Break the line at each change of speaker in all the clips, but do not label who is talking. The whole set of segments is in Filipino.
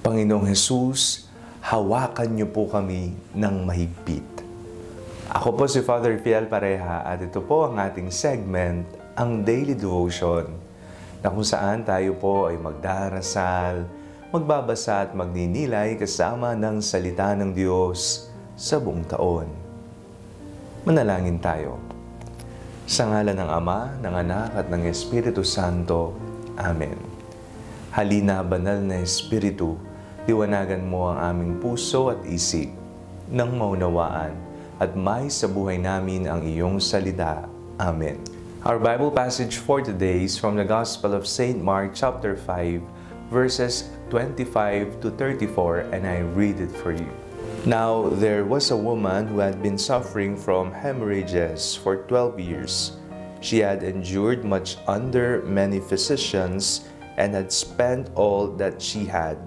Panginoong Jesus, hawakan niyo po kami ng mahigpit. Ako po si Father Fiel Pareha at ito po ang ating segment, ang Daily Devotion, na kung saan tayo po ay magdarasal, magbabasa at magninilay kasama ng salita ng Diyos sa buong taon. Manalangin tayo. Sa ngalan ng Ama, ng Anak at ng Espiritu Santo. Amen. Halina, banal na Espiritu, liwanagan mo ang aming puso at isip nang maunawaan at may sa buhay namin ang iyong salita. Amen. Our Bible passage for today is from the Gospel of St. Mark chapter 5, verses 25 to 34, and I read it for you. Now there was a woman who had been suffering from hemorrhages for 12 years. She had endured much under many physicians and had spent all that she had,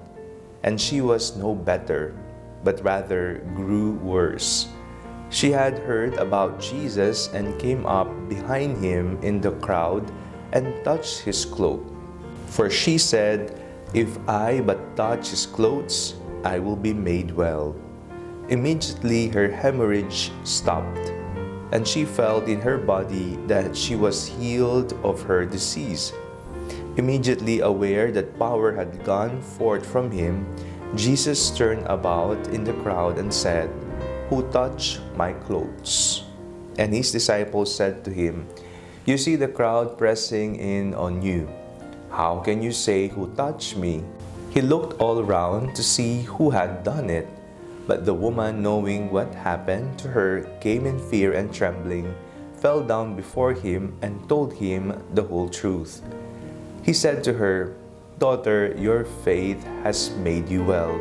and she was no better, but rather grew worse. She had heard about Jesus and came up behind him in the crowd and touched his cloak. For she said, "If I but touch his clothes, I will be made well." Immediately her hemorrhage stopped, and she felt in her body that she was healed of her disease. Immediately aware that power had gone forth from him, Jesus turned about in the crowd and said, "Who touched my clothes?" And his disciples said to him, "You see the crowd pressing in on you. How can you say, 'Who touched me?'" He looked all around to see who had done it. But the woman, knowing what happened to her, came in fear and trembling, fell down before him, and told him the whole truth. He said to her, "Daughter, your faith has made you well.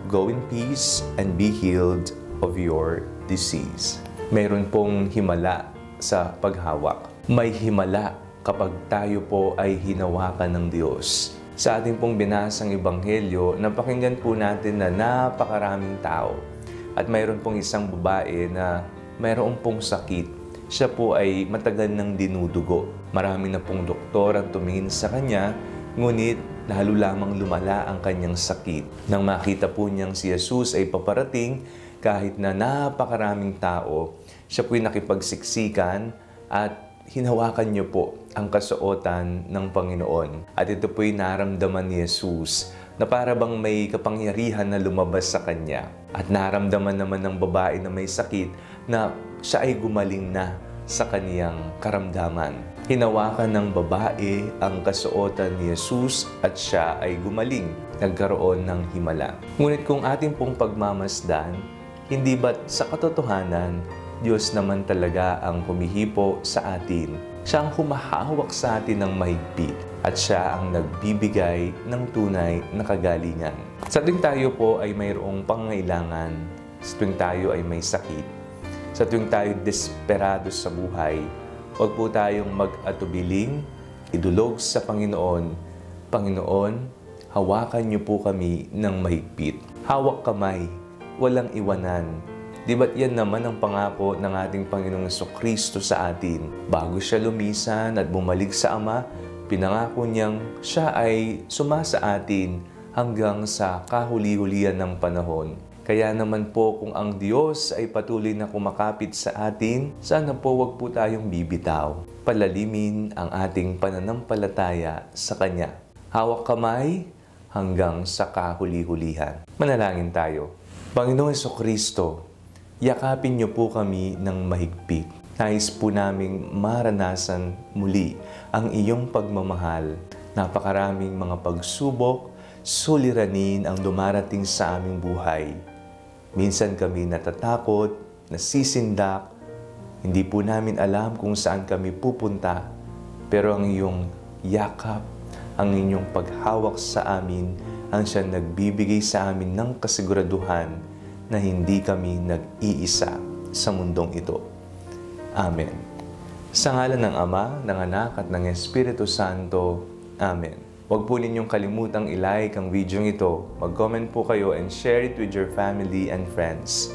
Go in peace and be healed of your disease." Mayroon pong himala sa paghawak. May himala kapag tayo po ay hinawakan ng Diyos. Sa ating pong binasang ebanghelyo, napakinggan po natin na napakaraming tao. At mayroon pong isang babae na mayroon pong sakit. Siya po ay matagal nang dinudugo. Marami na pong doktor ang tumingin sa kanya, ngunit lalo lamang lumala ang kanyang sakit. Nang makita po niyang si Jesus ay paparating, kahit na napakaraming tao, siya po'y nakipagsiksikan at hinawakan niyo po ang kasuotan ng Panginoon. At ito po'y naramdaman ni Jesus na para bang may kapangyarihan na lumabas sa kanya. At naramdaman naman ng babae na may sakit na siya ay gumaling na sa kaniyang karamdaman. Hinawakan ng babae ang kasuotan ni Jesus at siya ay gumaling. Nagkaroon ng himala. Ngunit kung ating pong pagmamasdan, hindi ba't sa katotohanan, Diyos naman talaga ang humihipo sa atin. Siya ang humahawak sa atin ng mahigpit at siya ang nagbibigay ng tunay na kagalingan. Sa tuwing tayo po ay mayroong pangangailangan, sa tuwing tayo ay may sakit, sa tuwing tayo desperado sa buhay, huwag po tayong mag-atubiling, idulog sa Panginoon. Panginoon, hawakan niyo po kami ng mahigpit. Hawak kamay, walang iwanan. Di ba't yan naman ang pangako ng ating Panginoong Jesucristo sa atin? Bago siya lumisan at bumalik sa Ama, pinangako niyang siya ay sumasa atin hanggang sa kahuli-hulian ng panahon. Kaya naman po kung ang Diyos ay patuloy na kumakapit sa atin, sana po wag po tayong bibitaw. Palalimin ang ating pananampalataya sa Kanya. Hawak kamay hanggang sa kahuli-hulihan. Manalangin tayo. Panginoong Jesucristo, yakapin niyo po kami ng mahigpit. Nais po naming maranasan muli ang iyong pagmamahal. Napakaraming mga pagsubok, suliranin ang dumarating sa aming buhay. Minsan kami natatakot, nasisindak, hindi po namin alam kung saan kami pupunta. Pero ang iyong yakap, ang inyong paghawak sa amin, ang siyang nagbibigay sa amin ng kasiguraduhan na hindi kami nag-iisa sa mundong ito. Amen. Sa ngalan ng Ama, ng Anak at ng Espiritu Santo. Amen. Huwag po ninyong kalimutang i-like ang video ito. Mag-comment po kayo and share it with your family and friends.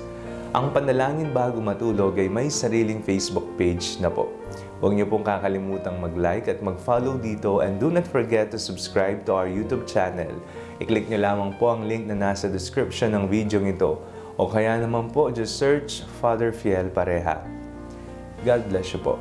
Ang Panalangin Bago Matulog ay may sariling Facebook page na po. Huwag niyo pong kakalimutang mag-like at mag-follow dito, and do not forget to subscribe to our YouTube channel. I-click niyo lamang po ang link na nasa description ng video ito. O kaya naman po, just search Father Fiel Pareha. God bless you po.